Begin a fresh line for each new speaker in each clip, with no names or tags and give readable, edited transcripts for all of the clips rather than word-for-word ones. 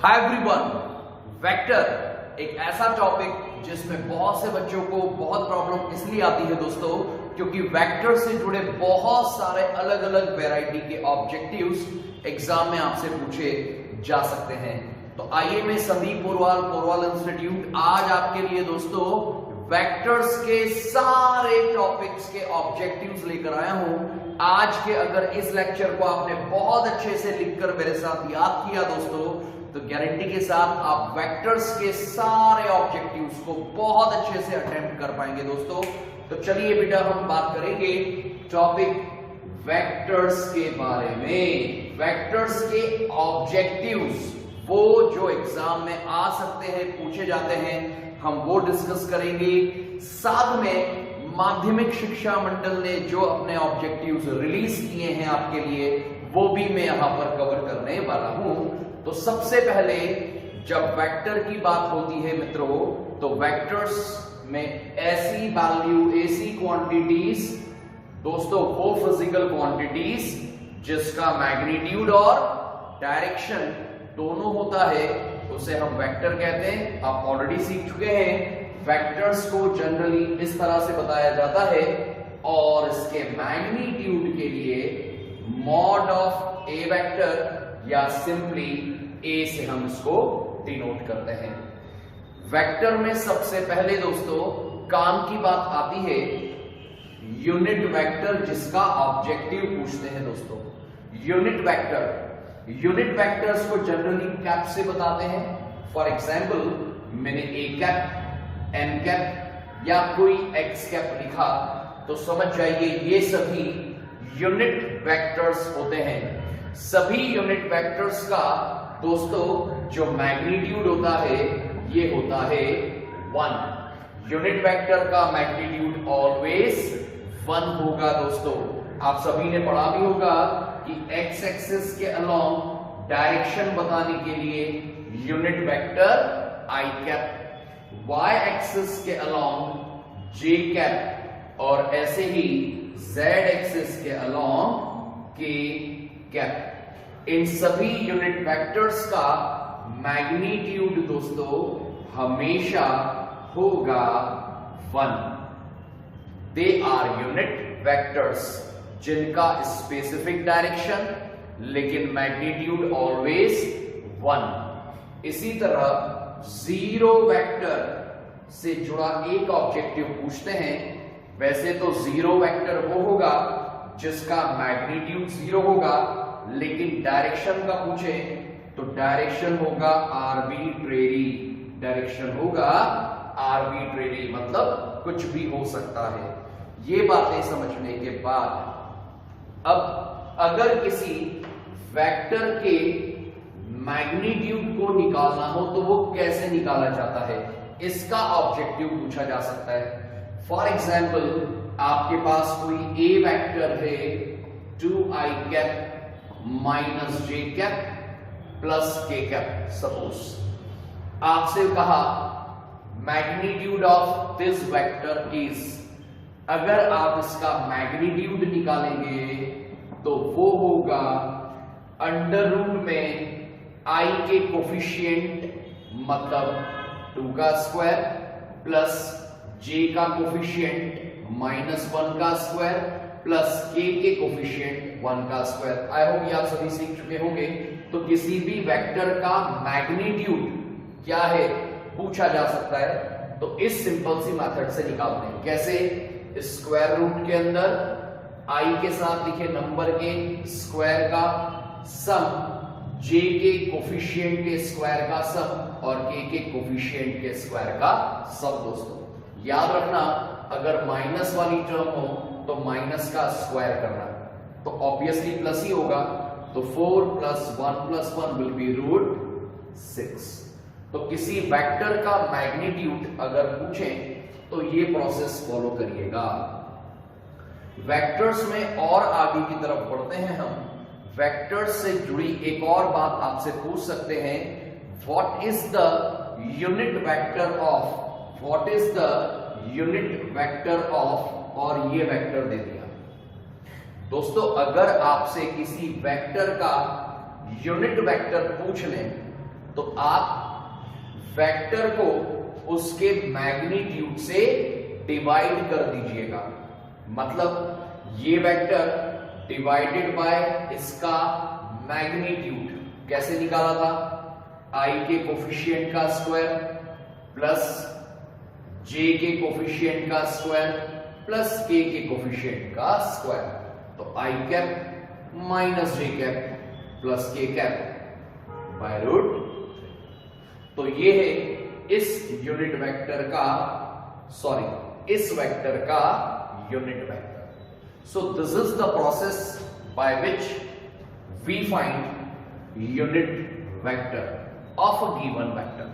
Hi everyone, vector एक ऐसा topic जिसमें बहुत से बच्चों को बहुत प्रॉब्लम इसलिए आती है दोस्तों क्योंकि वेक्टर से जुड़े बहुत सारे अलग अलग वैरायटी के ऑब्जेक्टिव्स एग्जाम में आपसे पूछे जा सकते हैं। तो आइए मैं संदीप पोरवाल इंस्टीट्यूट आज आपके लिए दोस्तों वेक्टर्स के सारे टॉपिक्स के ऑब्जेक्टिव्स लेकर आया हूं। आज के अगर इस लेक्चर को आपने बहुत अच्छे से लिखकर मेरे साथ याद किया दोस्तों तो गारंटी के साथ आप वेक्टर्स के सारे ऑब्जेक्टिव्स को बहुत अच्छे से अटेम्प्ट कर पाएंगे दोस्तों। तो चलिए बेटा हम बात करेंगे टॉपिक वेक्टर्स के बारे में। वेक्टर्स के ऑब्जेक्टिव्स वो जो एग्जाम में आ सकते हैं, पूछे जाते हैं, हम वो डिस्कस करेंगे। साथ में माध्यमिक शिक्षा मंडल ने जो अपने ऑब्जेक्टिव्स रिलीज किए हैं आपके लिए वो भी मैं यहां पर कवर करने वाला हूं। तो सबसे पहले जब वेक्टर की बात होती है मित्रों तो वेक्टर्स में ऐसी वैल्यू, ऐसी क्वांटिटीज दोस्तों, वो फिजिकल क्वांटिटीज जिसका मैग्नीट्यूड और डायरेक्शन दोनों होता है उसे हम वेक्टर कहते हैं। आप ऑलरेडी सीख चुके हैं वेक्टर्स को जनरली इस तरह से बताया जाता है और इसके मैग्नीट्यूड के लिए मॉड ऑफ ए वेक्टर या सिंपली ए से हम इसको डिनोट करते हैं। वेक्टर में सबसे पहले दोस्तों काम की बात आती है यूनिट वेक्टर जिसका ऑब्जेक्टिव पूछते हैं दोस्तों। यूनिट वेक्टर्स को जनरली कैप से बताते हैं। फॉर एग्जाम्पल मैंने ए कैप, एन कैप या कोई एक्स कैप लिखा तो समझ जाइए ये सभी यूनिट वेक्टर्स होते हैं। सभी यूनिट वेक्टर्स का दोस्तों जो मैग्नीट्यूड होता है ये होता है 1। यूनिट वेक्टर का मैग्नीट्यूड ऑलवेज 1 होगा दोस्तों। आप सभी ने पढ़ा भी होगा कि एक्स एक्सिस के अलोंग डायरेक्शन बताने के लिए यूनिट वेक्टर आई कैप, y एक्सिस के अलोंग j कैप और ऐसे ही z एक्सिस के अलोंग k कैप। इन सभी यूनिट वेक्टर्स का मैग्नीट्यूड दोस्तों हमेशा होगा 1। दे आर यूनिट वेक्टर्स जिनका स्पेसिफिक डायरेक्शन लेकिन मैग्नीट्यूड ऑलवेज 1। इसी तरह जीरो वेक्टर से जुड़ा एक ऑब्जेक्टिव पूछते हैं। वैसे तो जीरो वेक्टर वो होगा जिसका मैग्नीट्यूड 0 होगा लेकिन डायरेक्शन का पूछे तो डायरेक्शन होगा आर्बिट्रेरी। डायरेक्शन होगा आर्बिट्रेरी मतलब कुछ भी हो सकता है। ये बातें समझने के बाद अब अगर किसी वेक्टर के मैग्नीट्यूड को निकालना हो तो वो कैसे निकाला जाता है, इसका ऑब्जेक्टिव पूछा जा सकता है। फॉर एग्जाम्पल आपके पास कोई ए वेक्टर है 2i cap minus j cap plus k cap. Suppose आपसे कहा magnitude of this vector is, अगर आप इसका मैग्नीट्यूड निकालेंगे तो वो होगा अंडर रूट में i के कोफिशिएंट मतलब 2 का स्क्वायर प्लस j का कोफिशिएंट -1 का स्क्वायर प्लस k के कोफिशिएंट 1 का स्क्वायर। आई होप ये आप सभी सीख चुके होंगे। तो किसी भी वेक्टर का मैग्नीट्यूड क्या है पूछा जा सकता है तो इस सिंपल सी मेथड से निकालते हैं। कैसे? स्क्वायर रूट के अंदर i के साथ लिखे नंबर के स्क्वायर का सम, j के कोफिशिएंट के स्क्वायर का सम और k के कोफिशिएंट के स्क्वायर का सम। दोस्तों याद रखना अगर माइनस वाली टर्म हो तो माइनस का स्क्वायर करना तो ऑब्वियसली प्लस ही होगा। तो 4 + 1 + 1 विल बी √6। तो किसी वेक्टर का मैग्नीट्यूड अगर पूछें तो ये प्रोसेस फॉलो करिएगा। वेक्टर्स में और आगे की तरफ बढ़ते हैं हम। वेक्टर्स से जुड़ी एक और बात आपसे पूछ सकते हैं, what is the unit vector of, what is the unit vector of, और ये वेक्टर दे दिया। दोस्तों अगर आपसे किसी वेक्टर का यूनिट वेक्टर पूछ लें तो आप वेक्टर को उसके मैग्नीट्यूड से डिवाइड कर दीजिएगा। मतलब ये वेक्टर डिवाइडेड बाय इसका मैग्नीट्यूड कैसे निकाला था, i के कोफिशिएंट का स्क्वायर प्लस j के कोफिशिएंट का स्क्वायर प्लस k के कोफिशिएंट का स्क्वायर। तो i cap minus j cap plus k cap by root. तो ये है इस यूनिट वेक्टर का इस वेक्टर का unit vector. So this is the process by which we find unit vector of a given vector.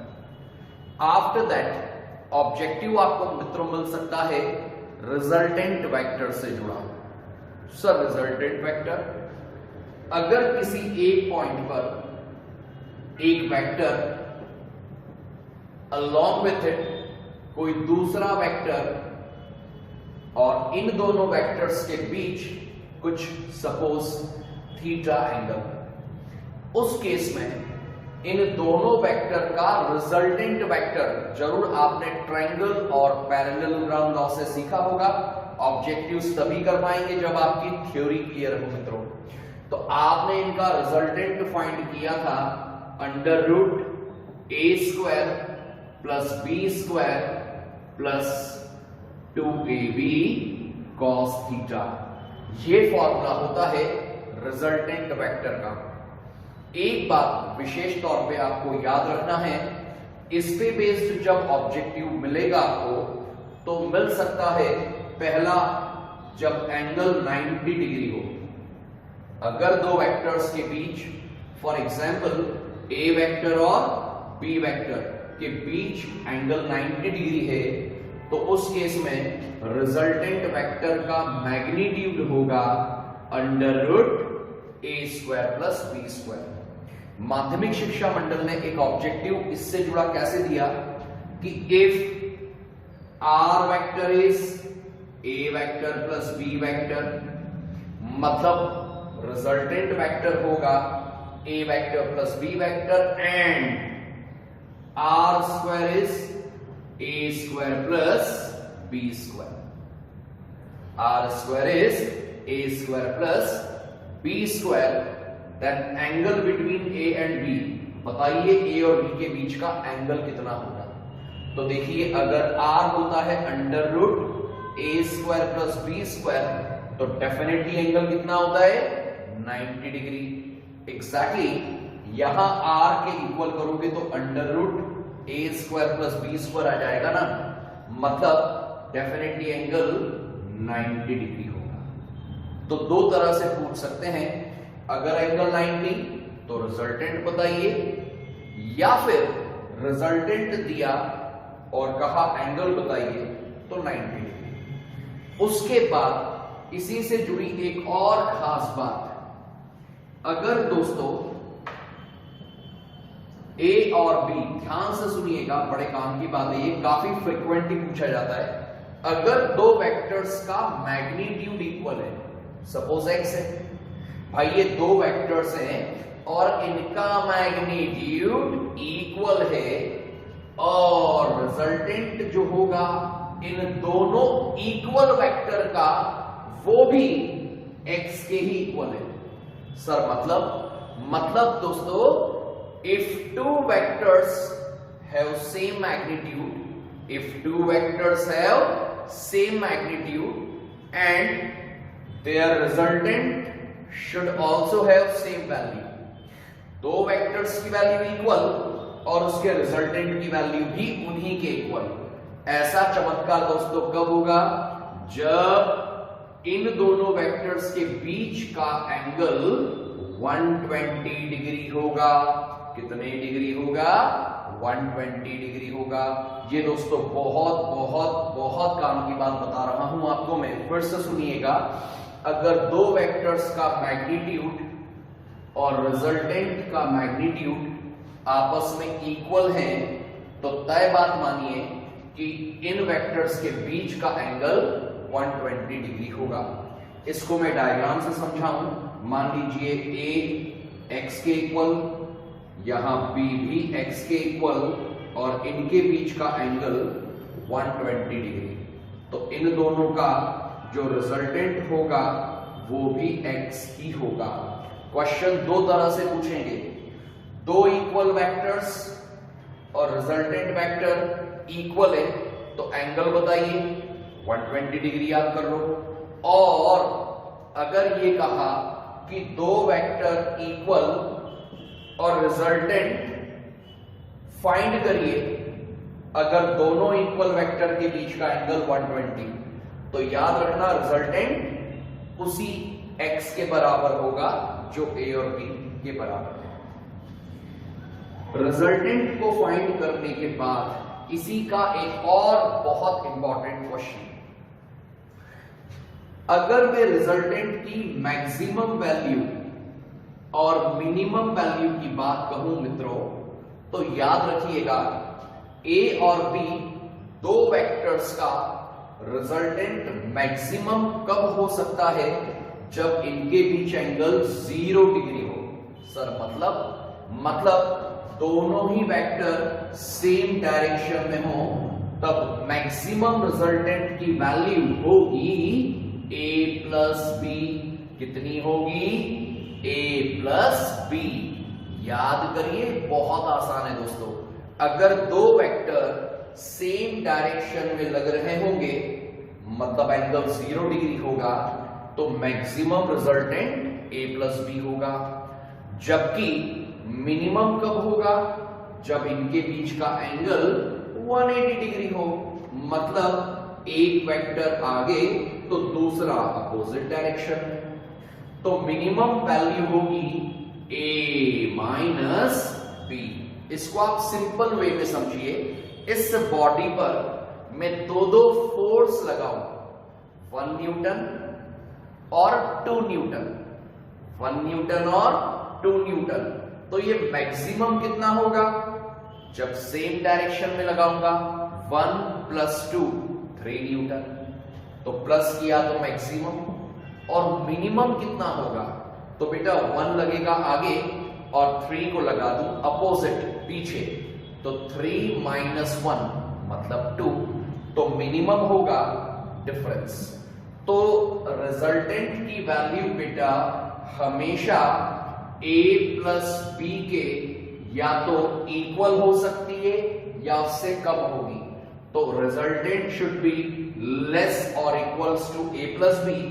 After that objective आपको मित्रों मिल सकता है रिजल्टेंट वेक्टर से जुड़ा। सर रिजल्टेंट वेक्टर, अगर किसी एक पॉइंट पर एक वेक्टर along with it कोई दूसरा वेक्टर और इन दोनों वेक्टर्स के बीच कुछ सपोज थीटा एंगल, उस केस में इन दोनों वेक्टर का रिजल्टेंट वेक्टर, जरूर आपने ट्रायंगल और पैरेललोग्राम लॉ से सीखा होगा। ऑब्जेक्टिव्स तभी कर पाएंगे जब आपकी थ्योरी क्लियर हो मित्रों। तो आपने इनका रिजल्टेंट फाइंड किया था under root A square plus B square plus 2ab cos theta. ये फॉर्मूला होता है रिजल्टेंट वेक्टर का। एक बात विशेष तौर पे आपको याद रखना है, इस पे बेस्ड जब ऑब्जेक्टिव मिलेगा आपको तो मिल सकता है पहला जब एंगल 90 डिग्री हो। अगर दो वेक्टर्स के बीच फॉर एग्जांपल ए वेक्टर और बी वेक्टर के बीच एंगल 90 डिग्री है तो उस केस में रिजल्टेंट वेक्टर का मैग्नीट्यूड होगा under root A square plus B square. माध्यमिक शिक्षा मंडल ने एक ऑब्जेक्टिव इससे जुड़ा कैसे दिया कि if R vector is A vector plus B vector, मतलब रिजल्टेंट वेक्टर होगा A vector plus B vector and R square is A square plus B square. R square is A square plus B square, then angle between A and B, बताइए A और B के बीच का angle कितना होगा। तो देखिए अगर are होता है under root A square plus B square तो डेफिनेटली एंगल कितना होता है 90 डिग्री। एग्जैक्टली यहां आर के इक्वल करोगे तो under root A square plus B square आ जाएगा ना, मतलब डेफिनेटली एंगल 90 डिग्री होगा। तो दो तरह से पूछ सकते हैं, अगर एंगल 90 तो रिजल्टेंट बताइए, या फिर रिजल्टेंट दिया और कहा एंगल बताइए तो 90 डिग्री। उसके बाद इसी से जुड़ी एक और खास बात, अगर दोस्तों ए और बी, ध्यान से सुनिएगा, बड़े काम की बात है, ये काफी फ्रिक्वेंटली पूछा जाता है। अगर दो वेक्टर्स का मैग्नीट्यूड इक्वल है, सपोज एक्स है, भाई ये दो वेक्टर्स हैं और इनका मैग्नीट्यूड इक्वल है और रिजल्टेंट जो होगा इन दोनों इक्वल वेक्टर का वो भी x के ही इक्वल है। सर मतलब दोस्तों, if two vectors have same magnitude, and their resultant should also have same value, दो वेक्टर्स की वैल्यू इक्वल और उसके रिजल्टेंट की वैल्यू भी उन्हीं के इक्वल। ऐसा चमत्कार दोस्तों कब होगा, जब इन दोनों वेक्टर्स के बीच का एंगल 120 डिग्री होगा। कितने डिग्री होगा? 120 डिग्री होगा। ये दोस्तों बहुत बहुत बहुत काम की बात बता रहा हूं आपको मैं, फिर से सुनिएगा। अगर दो वेक्टर्स का मैग्नीट्यूड और रिजल्टेंट का मैग्नीट्यूड आपस में इक्वल है तो तय बात मानिए कि इन वेक्टर्स के बीच का एंगल 120 डिग्री होगा। इसको मैं डायग्राम से समझाऊं। मान लीजिए ए एक्स के इक्वल, यहां बी भी x के इक्वल और इनके बीच का एंगल 120 डिग्री। तो इन दोनों का जो रिजल्टेंट होगा वो भी x ही होगा। क्वेश्चन दो तरह से पूछेंगे, दो इक्वल वेक्टर्स और रिजल्टेंट वेक्टर इक्वल है तो एंगल बताइए, 120 डिग्री याद कर लो। और अगर ये कहा कि दो वेक्टर इक्वल और रिजल्टेंट फाइंड करिए, अगर दोनों इक्वल वेक्टर के बीच का एंगल 120, तो याद रखना रिजल्टेंट उसी x के बराबर होगा जो a और b के बराबर है। रिजल्टेंट को फाइंड करने के बाद इसी का एक और बहुत इंपॉर्टेंट क्वेश्चन, अगर मैं रिजल्टेंट की मैक्सिमम वैल्यू और मिनिमम वैल्यू की बात कहूं मित्रों, तो याद रखिएगा a और b दो वेक्टर्स का रिजल्टेंट मैक्सिमम कब हो सकता है, जब इनके बीच एंगल 0 डिग्री हो। सर मतलब दोनों ही वेक्टर सेम डायरेक्शन में हो, तब मैक्सिमम रिजल्टेंट की वैल्यू होगी a प्लस बी। कितनी होगी? a plus B. याद करिए, बहुत आसान है दोस्तों। अगर दो वेक्टर सेम डायरेक्शन में लग रहे होंगे, मतलब एंगल 0 डिग्री होगा, तो maximum resultant a plus B होगा। जबकि मिनिमम कब होगा? जब इनके बीच का एंगल 180 डिग्री हो, मतलब एक वेक्टर आगे तो दूसरा अपोजिट डायरेक्शन में। तो मिनिमम वैल्यू होगी a माइनस बी। इसको आप सिंपल वे में समझिए, इस बॉडी पर मैं दो फोर्स लगाऊं, 1 न्यूटन और 2 न्यूटन, 1 न्यूटन और 2 न्यूटन। तो ये मैक्सिमम कितना होगा? जब सेम डायरेक्शन में लगाऊंगा, 1 प्लस 2 3 न्यूटन। तो प्लस किया तो मैक्सिमम। और मिनिमम कितना होगा? तो बेटा 1 लगेगा आगे और 3 को लगा दूं अपोजिट पीछे, तो 3 माइनस 1 मतलब 2। तो मिनिमम होगा डिफरेंस। तो रिजल्टेंट की वैल्यू बेटा हमेशा a प्लस बी के या तो इक्वल हो सकती है या उससे कम होगी। तो रिजल्टेंट शुड बी लेस और equals to a plus B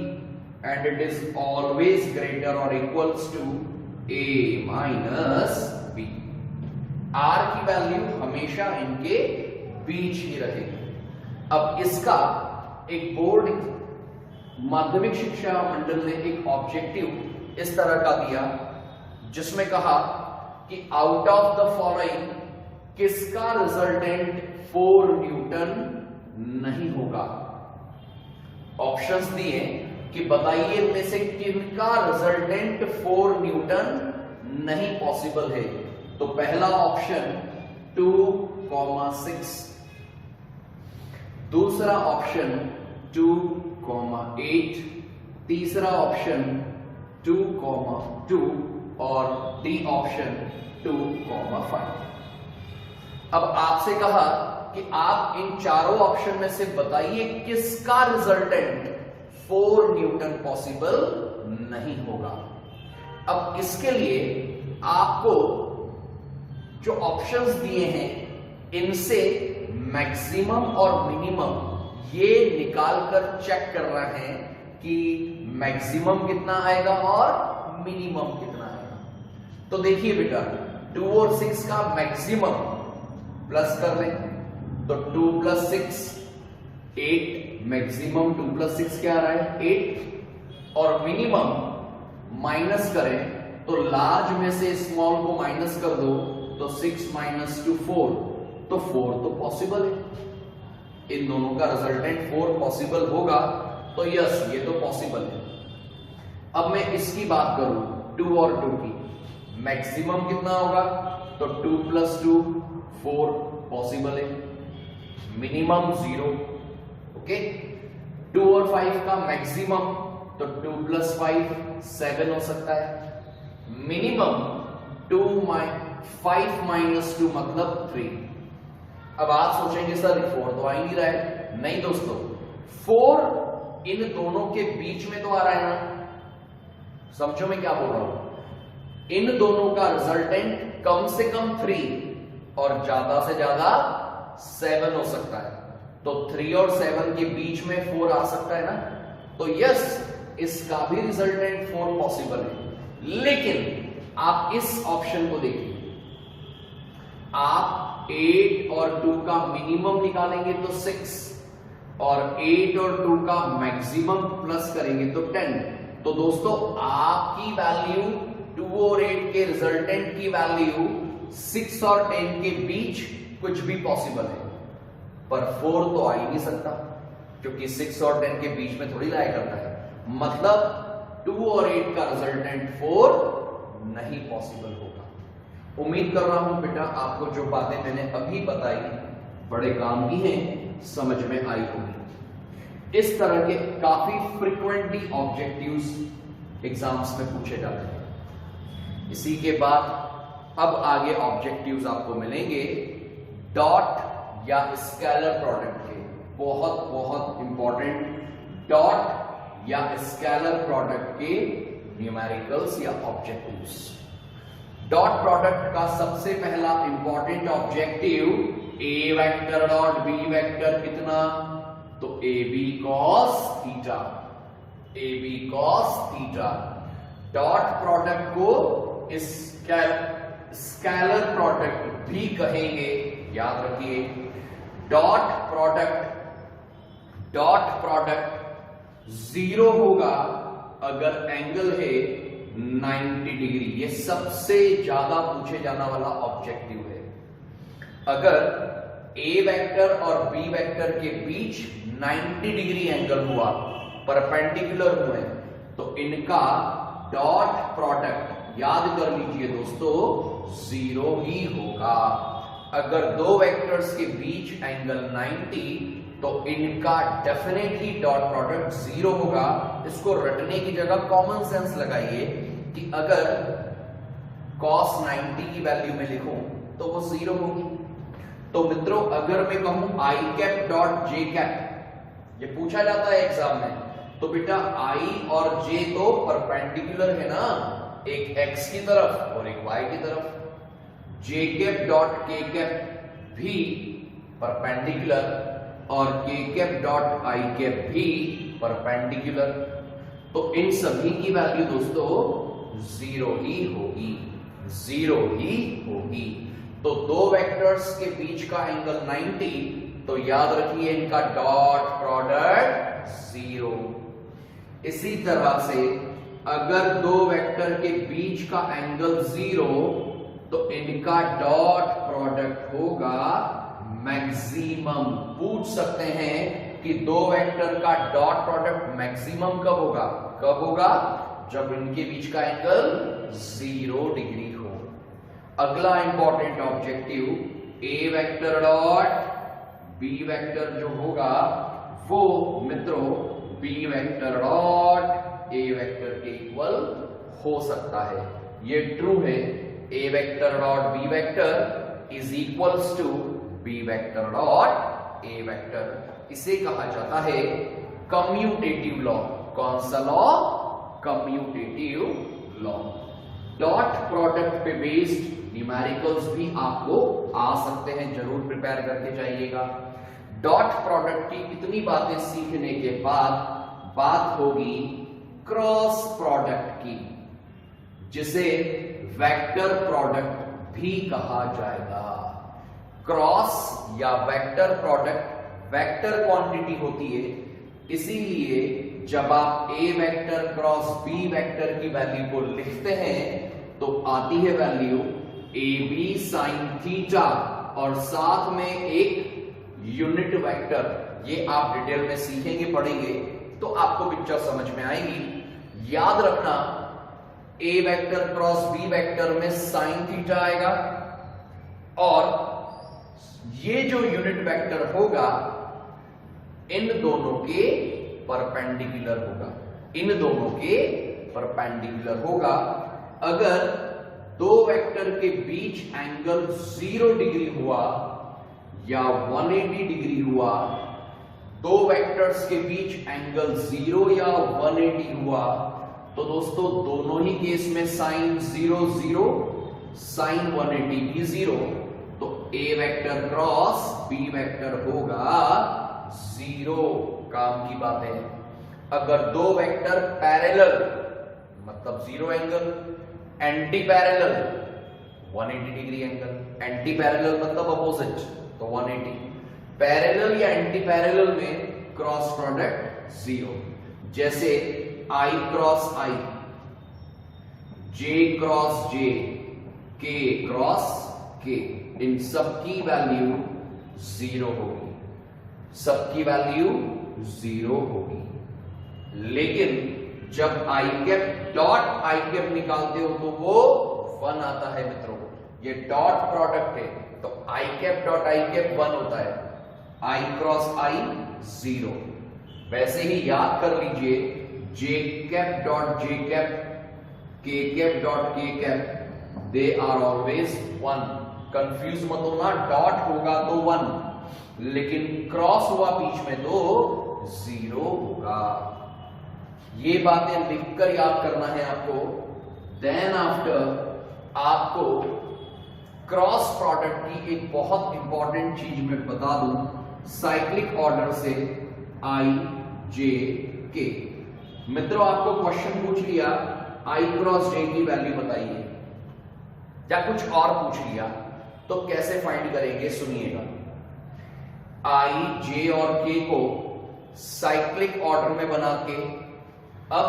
and it is always greater और equals to a minus B. r की वैल्यू हमेशा इनके बीच ही रहेगी। अब इसका एक बोर्ड माध्यमिक शिक्षा मंडल ने एक ऑब्जेक्टिव इस तरह का दिया, जिसमें कहा कि आउट ऑफ द फॉलोइंग किसका रिजल्टेंट 4 न्यूटन नहीं होगा। ऑप्शंस दिए कि बताइए इनमें से किनका रिजल्टेंट 4 न्यूटन नहीं पॉसिबल है। तो पहला ऑप्शन 2,6, दूसरा ऑप्शन 2,8, तीसरा ऑप्शन 2,2 और डी ऑप्शन 2,5। अब आपसे कहा कि आप इन चारों ऑप्शन में से बताइए किसका रिजल्टेंट 4 न्यूटन पॉसिबल नहीं होगा। अब इसके लिए आपको जो ऑप्शंस दिए हैं इनसे मैक्सिमम और मिनिमम ये निकालकर चेक कर रहे हैं कि मैक्सिमम कितना आएगा और मिनिमम कितना आएगा। तो देखिए बेटा 2 और 6 का मैक्सिमम प्लस कर लें, तो 2 प्लस 6 8, मैक्सिमम 2 प्लस 6 क्या आ रहा है 8, और मिनिमम माइनस करें तो लार्ज में से स्मॉल को माइनस कर दो, तो 6 माइनस 2 4, तो 4 तो पॉसिबल है। इन दोनों का रिजल्टेंट 4 पॉसिबल होगा, तो यस ये तो पॉसिबल है। अब मैं इसकी बात करूं 2 और 2 की, मैक्सिमम कितना होगा? तो 2 प्लस 2 4 पॉसिबल है, मिनिमम 0। ओके, 2 और 5 का मैक्सिमम तो 2 प्लस 5 7 हो सकता है, मिनिमम 5 माइनस 2 मतलब 3। अब आप सोचेंगे सर 4 तो आ ही नहीं रहा है। नहीं दोस्तों, 4 इन दोनों के बीच में तो आ रहा है ना। समझो मैं क्या बोल रहा हूं। इन दोनों का रिजल्टेंट कम से कम 3 और ज्यादा से ज्यादा 7 हो सकता है। तो 3 और 7 के बीच में 4 आ सकता है ना। तो यस, इसका भी रिजल्टेंट 4 पॉसिबल है। लेकिन आप इस ऑप्शन को देखिए, आप 8 और 2 का मिनिमम निकालेंगे तो 6 और 8 और 2 का मैक्सिमम प्लस करेंगे तो 10। तो दोस्तों आपकी वैल्यू 2 और 8 के रिजल्टेंट की वैल्यू 6 और 10 के बीच कुछ भी पॉसिबल है, पर 4 तो आ ही नहीं सकता क्योंकि 6 और 10 के बीच में थोड़ी लाया करता है। मतलब 2 और 8 का रिजल्टेंट 4 नहीं पॉसिबल होगा। उम्मीद कर रहा हूं बेटा आपको जो बातें मैंने अभी बताई बड़े काम की हैं, समझ में आई होगी। इस तरह के काफी फ्रीक्वेंटली ऑब्जेक्टिव्स एग्जाम्स में पूछे जाते हैं। इसी के बाद अब आगे ऑब्जेक्टिव्स आपको मिलेंगे डॉट या स्केलर प्रोडक्ट के। बहुत बहुत इंपॉर्टेंट, डॉट या स्केलर प्रोडक्ट के न्यूमेरिकल्स या ऑब्जेक्टिव्स। डॉट प्रोडक्ट का सबसे पहला important objective A vector dot B vector कितना, तो A B cos theta, A B cos theta. Dot product को स्केलर प्रोडक्ट भी कहेंगे, याद रखिए। डॉट प्रोडक्ट 0 होगा अगर एंगल है 90 डिग्री। ये सबसे ज्यादा पूछे जाने वाला ऑब्जेक्टिव है। अगर ए वेक्टर और बी वेक्टर के बीच 90 डिग्री एंगल हुआ, परपेंडिकुलर हुए, तो इनका डॉट प्रोडक्ट याद कर लीजिए दोस्तों 0 ही होगा। अगर दो वेक्टर्स के बीच एंगल 90, तो इनका डेफिनेटली डॉट प्रोडक्ट 0 होगा। इसको रटने की जगह कॉमन सेंस लगाइए कि अगर cos 90 की वैल्यू में लिखूं तो वो 0 होगी। तो मित्रों अगर मैं कहूं i cap dot j cap, ये पूछा जाता है एग्जाम में, तो बेटा i और j तो परपेंडिकुलर है ना, एक x की तरफ और एक y की तरफ। j cap dot k cap भी परपेंडिकुलर और k cap dot i cap भी परपेंडिकुलर। तो इन सभी की वैल्यू दोस्तों 0 ही होगी, 0 ही होगी। तो दो वेक्टर्स के बीच का एंगल 90, तो याद रखिए इनका डॉट प्रोडक्ट 0। इसी तरह से अगर दो वेक्टर के बीच का एंगल 0, तो इनका डॉट प्रोडक्ट होगा मैक्सिमम। पूछ सकते हैं कि दो वेक्टर का डॉट प्रोडक्ट मैक्सिमम कब होगा? कब होगा? जब इनके बीच का एंगल 0 डिग्री हो। अगला important objective A vector dot B vector जो होगा वो मित्रों B vector dot A vector के इक्वल हो सकता है। ये ट्रू है। A vector dot B vector is equals to B vector dot A vector. इसे कहा जाता है कम्यूटेटिव लॉ। कौन सा law? Commutative law. Dot product पे बेस्ड न्यूमेरिकल्स भी आपको आ सकते हैं, जरूर प्रिपेयर करके जाइएगा। डॉट प्रोडक्ट की इतनी बातें सीखने के बाद बात होगी क्रॉस प्रोडक्ट की, जिसे वेक्टर प्रोडक्ट भी कहा जाएगा। क्रॉस या वेक्टर प्रोडक्ट वेक्टर क्वांटिटी होती है, इसीलिए जब आप A vector cross B vector की वैल्यू को लिखते हैं तो आती है value A B sine theta और साथ में एक यूनिट वेक्टर। ये आप डिटेल में सीखेंगे, पढ़ेंगे तो आपको पिक्चर समझ में आएगी। याद रखना ए वेक्टर क्रॉस बी वेक्टर में साइन थीटा आएगा और ये जो यूनिट वेक्टर होगा इन दोनों के परपेंडिकुलर होगा, इन दोनों के परपेंडिकुलर होगा। अगर दो वेक्टर के बीच एंगल 0 डिग्री हुआ या 180 डिग्री हुआ, दो वेक्टर्स के बीच एंगल 0 या 180 हुआ, तो दोस्तों दोनों ही केस में साइन 0 0, साइन 180 भी 0, तो ए वेक्टर क्रॉस बी वेक्टर होगा 0। काम की बात है। अगर दो वेक्टर पैरेलल मतलब 0 angle, anti parallel 180 degree angle, anti parallel मतलब अपोजिट तो 180, पैरेलल या एंटी पैरेलल में क्रॉस प्रोडक्ट 0, जैसे I cross I, J cross J, K cross K, इन सबकी वैल्यू 0 होगी, सबकी वैल्यू 0 होगी। लेकिन जब I cap dot I cap निकालते हो तो वो 1 आता है मित्रों, ये डॉट प्रोडक्ट है तो I cap dot I cap 1 होता है, I क्रॉस I 0। वैसे ही याद कर लीजिए J cap dot J cap, K cap dot K cap, they are always 1। Confuse मत होना, डॉट होगा तो 1, लेकिन क्रॉस हुआ बीच में तो 0 होगा। ये बातें लिखकर याद करना है आपको। देन आफ्टर आपको क्रॉस प्रोडक्ट की एक बहुत इंपॉर्टेंट चीज मैं बता दूं, साइक्लिक ऑर्डर से I J K। मित्रों आपको क्वेश्चन पूछ लिया I क्रॉस J की वैल्यू बताइए, या कुछ और पूछ लिया, तो कैसे फाइंड करेंगे सुनिएगा। I J और K को साइक्लिक ऑर्डर में बना के अब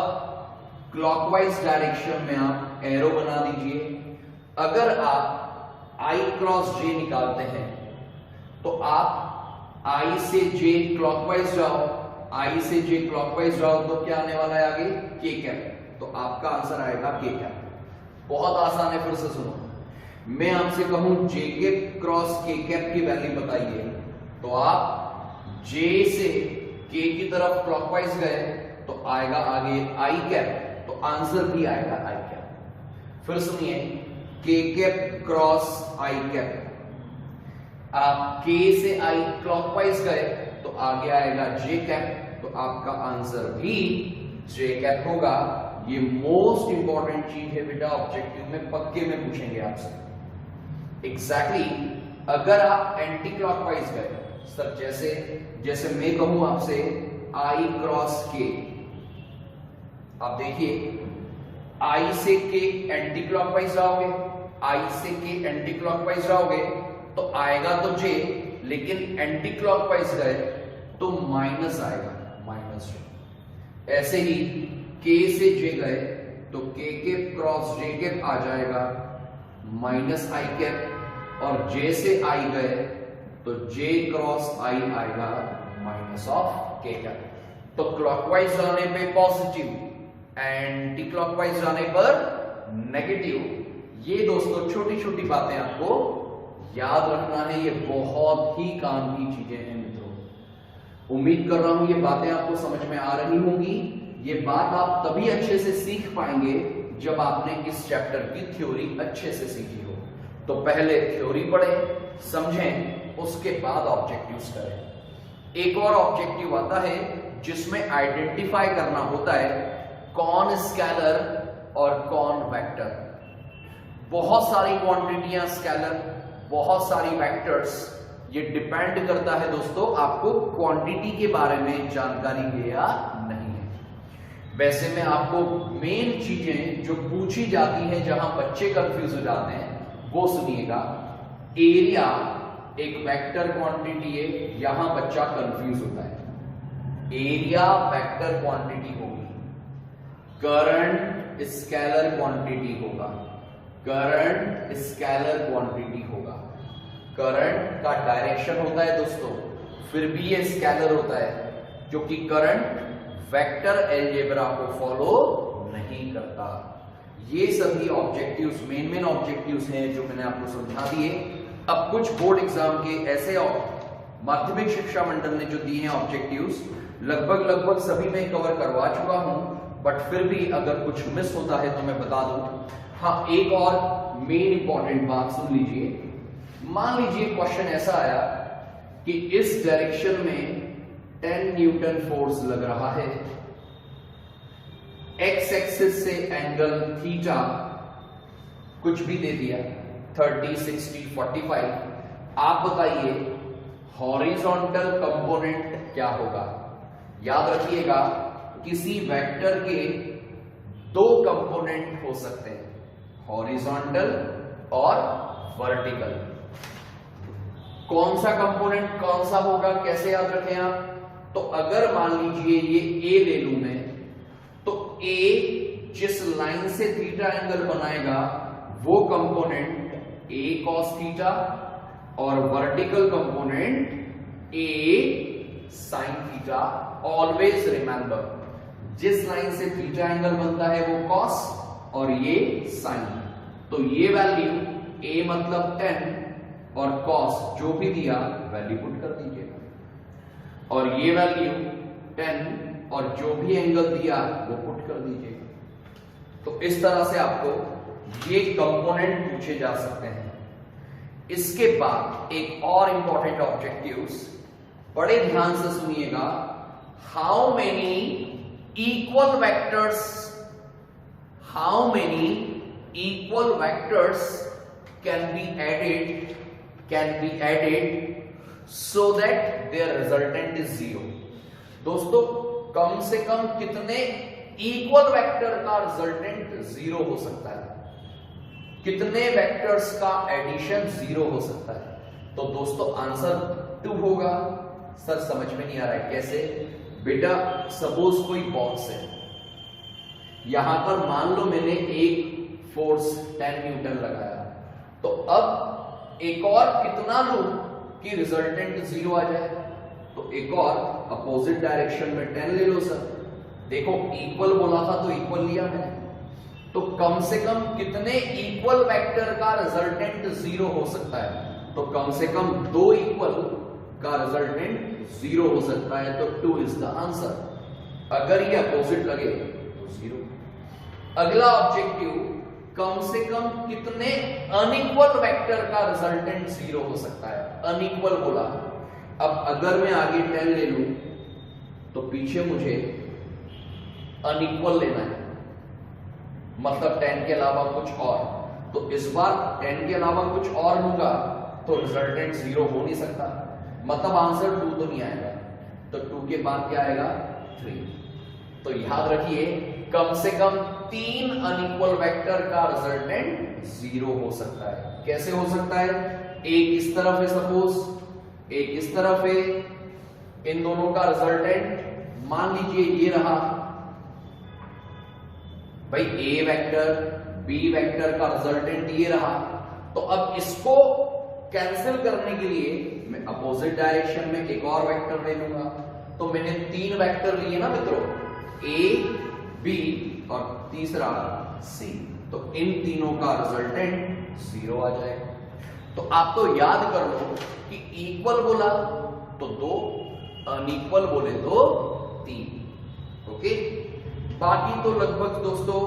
क्लॉकवाइज डायरेक्शन में आप एरो बना दीजिए। अगर आप I क्रॉस J निकालते हैं तो आप I से J क्लॉकवाइज जाओ, I से J क्लॉकवाइज जाओ तो क्या आने वाला है आगे K कैप, तो आपका आंसर आएगा K कैप। बहुत आसान है, फिर से सुनो। मैं आपसे कहूं J cap cross K cap की वैल्यू बताइए, तो आप J से K की तरफ क्लॉकवाइज गए तो आएगा आगे I कैप, तो आंसर भी आएगा I कैप। फिर सुनिए K cap cross I cap, आप K से I क्लॉकवाइज गए तो आगे आएगा J कैप, तो आपका आंसर भी J कैप होगा। ये मोस्ट इंपॉर्टेंट चीज है बेटा, ऑब्जेक्टिव में पक्के में पूछेंगे आपसे। एग्जैक्टली अगर आप एंटी क्लॉकवाइज गए, सर जैसे मैं कहूं आपसे I क्रॉस K, आप देखिए I से K एंटी क्लॉकवाइज जाओगे, I से K एंटी क्लॉकवाइज जाओगे तो आएगा तो J, लेकिन एंटी क्लॉकवाइज गए तो माइनस आएगा, माइनस J। ऐसे ही K से J गए तो K cap cross J cap आ जाएगा माइनस I कैप, और J से I गए तो J क्रॉस I आएगा माइनस ऑफ K कैप। तो क्लॉकवाइज जाने पे पॉजिटिव, एंटी क्लॉकवाइज जाने पर नेगेटिव। ये दोस्तों छोटी छोटी बातें आपको याद रखना है, ये बहुत ही काम की चीजें हैं मित्रों। उम्मीद कर रहा हूं ये बातें आपको समझ में आ रही होंगी। ये बात आप तभी अच्छे से सीख पाएंगे जब आपने इस चैप्टर की थ्योरी अच्छे से सीखी हो। तो पहले थ्योरी पढ़ें, समझें, उसके बाद ऑब्जेक्टिव्स करें। एक और ऑब्जेक्टिव आता है जिसमें आइडेंटिफाई करना होता है कौन स्केलर और कौन वेक्टर। बहुत सारी क्वांटिटियां स्केलर, बहुत सारी वेक्टर्स, ये डिपेंड करता है दोस्तों आपको क्वांटिटी के बारे में जानकारी है या नहीं है। वैसे में आपको मेन चीजें जो पूछी जाती हैं जहां बच्चे कंफ्यूज हो जाते हैं वो सुनिएगा। एरिया एक वेक्टर क्वांटिटी है, यहां बच्चा कंफ्यूज होता है। एरिया वेक्टर क्वांटिटी होगी, करंट स्केलर क्वांटिटी होगा, करंट स्केलर क्वांटिटी होगा। करंट का डायरेक्शन होता है दोस्तों, फिर भी ये स्केलर होता है क्योंकि करंट वेक्टर अलजेब्रा को फॉलो नहीं करता। ये सभी ऑब्जेक्टिव्स मेन ऑब्जेक्टिव्स हैं जो मैंने आपको समझा दिए। अब कुछ बोर्ड एग्जाम के ऐसे माध्यमिक शिक्षा मंडल ने जो दिए हैं ऑब्जेक्टिव्स, लगभग सभी मैं कवर करवा चुका हूं। बट फिर भी अगर कुछ मिस होता है तो मैं बता दूं। हाँ, एक और मेन इंपॉर्टेंट बात सुन लीजिए। मान लीजिए क्वेश्चन ऐसा आया कि इस डायरेक्शन में 10 न्यूटन फोर्स लग रहा है, एक्स एक्सिस से एंगल थीटा कुछ भी दे दिया 30, 60, 45। आप बताइए हॉरिजॉन्टल कंपोनेंट क्या होगा। याद रखिएगा किसी वेक्टर के दो कंपोनेंट हो सकते हैं, हॉरिजॉन्टल और वर्टिकल। कौन सा कंपोनेंट कौन सा होगा, कैसे याद रखें आप। तो अगर मान लीजिए ये ए ले लूं मैं, तो ए जिस लाइन से थीटा एंगल बनाएगा वो कंपोनेंट ए कॉस थीटा, और वर्टिकल कंपोनेंट ए साइन थीटा। ऑलवेज रिमेंबर, जिस लाइन से थीटा एंगल बनता है वो कॉस और ये साइन। तो ये वैल्यू ए मतलब 10 और कॉस जो भी दिया वैल्यू पुट कर दीजिएगा, और ये वैल्यू 10 और जो भी एंगल दिया वो पुट कर दीजिएगा। तो इस तरह से आपको ये कंपोनेंट पूछे जा सकते हैं। इसके बाद एक और इंपॉर्टेंट ऑब्जेक्टिव्स, बड़े ध्यान से सुनिएगा। How many equal vectors can be added so that their resultant is 0। दोस्तों कम से कम कितने इक्वल वेक्टर का रिजल्टेंट 0 हो सकता है, कितने वेक्टर्स का एडिशन 0 हो सकता है। तो दोस्तों आंसर 2 होगा। सर समझ में नहीं आ रहा है कैसे। बेटा सपोज कोई बॉक्स है, यहां पर मान लो मैंने एक फोर्स 10 न्यूटन लगाया, तो अब एक और कितना लूं कि रिजल्टेंट 0 आ जाए। तो एक और अपोजिट डायरेक्शन में 10 ले लो सर। देखो इक्वल बोला था तो इक्वल लिया मैंने। तो कम से कम कितने इक्वल वेक्टर का रिजल्टेंट 0 हो सकता है। तो कम से कम 2 इक्वल का रिजल्टेंट 0 हो सकता है। तो 2 इज द आंसर। अगर ये अपोजिट लगे तो 0। अगला ऑब्जेक्टिव, कम से कम कितने अनइक्वल वेक्टर का रिजल्टेंट 0 हो सकता है। अनइक्वल बोला, अब अगर मैं आगे 10 ले लूं तो पीछे मुझे अनइक्वल लेना है, मतलब 10 के अलावा कुछ और। तो इस बार 10 के अलावा कुछ और लूंगा तो रिजल्टेंट 0 हो नहीं सकता, मतलब आंसर 2 तो नहीं आएगा। तो 2 के बाद क्या आएगा 3। तो याद रखिए कम से कम 3 अनइक्वल वेक्टर का रिजल्टेंट 0 हो सकता है। कैसे हो सकता है, एक इस तरफ है सपोज, एक इस तरफ है, इन दोनों का रिजल्टेंट मान लीजिए ये रहा भाई, ए वेक्टर बी वेक्टर का रिजल्टेंट ये रहा। तो अब इसको कैंसिल करने के लिए मैं अपोजिट डायरेक्शन में एक और वेक्टर ले लूंगा। तो मैंने 3 वेक्टर लिए ना मित्रों, ए बी और तीसरा सी। तो इन तीनों का रिजल्टेंट 0 आ जाएगा। तो आप तो याद कर लो कि इक्वल बोला तो 2, अनइक्वल बोले तो 3। ओके, बाकी तो लगभग दोस्तों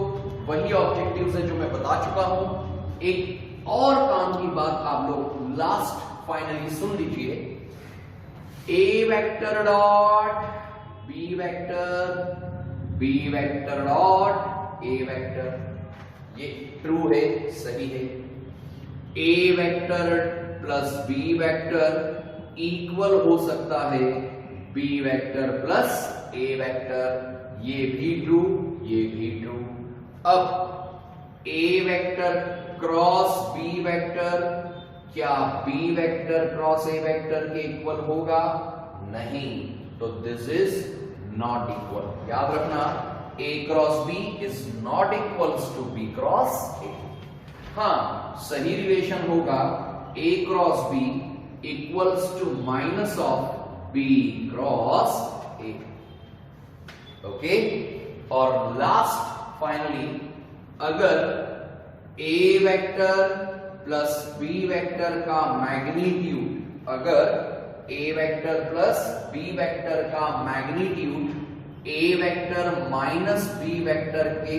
वही ऑब्जेक्टिव्स है जो मैं बता चुका हूं। एक और काम की बात आप लोग लास्ट फाइनली सुन लीजिए। A vector dot B vector, B vector dot A vector, ये ट्रू है, सही है। A vector plus B vector equal हो सकता है B vector plus A vector, ये भी ट्रू, ये भी ट्रू। अब A vector cross B vector, क्या B vector cross A vector के इक्वल होगा? नहीं, तो दिस इज नॉट इक्वल। याद रखना, a cross b is not equals to b cross a। हाँ, सही रिलेशन होगा a cross b equals to minus of b cross a। Okay, और लास्ट फाइनली, अगर a vector plus b vector का magnitude, अगर a vector plus b vector का magnitude A vector minus B vector के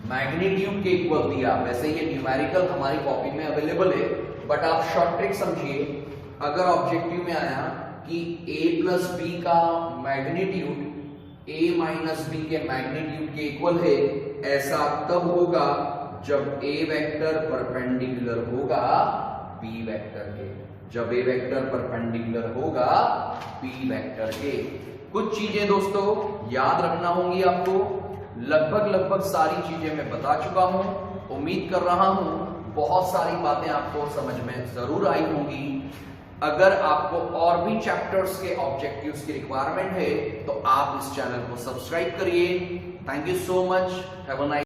magnitude के equal दिया। वैसे ये न्यूमेरिकल हमारी कॉपी में अवेलेबल है, बट आप शॉर्ट ट्रिक समझिए। अगर ऑब्जेक्टिव में आया कि a प्लस बी का मैग्नीट्यूड a माइनस बी के मैग्नीट्यूड के इक्वल है, ऐसा तब होगा जब a वेक्टर परपेंडिकुलर होगा b वेक्टर के। जब a वेक्टर परपेंडिकुलर होगा b वेक्टर के। कुछ चीजें दोस्तों याद रखना होंगी आपको। लगभग सारी चीजें मैं बता चुका हूं। उम्मीद कर रहा हूं बहुत सारी बातें आपको समझ में जरूर आई होंगी। अगर आपको और भी चैप्टर्स के ऑब्जेक्टिव्स की रिक्वायरमेंट है तो आप इस चैनल को सब्सक्राइब करिए। Thank you so much. Have a nice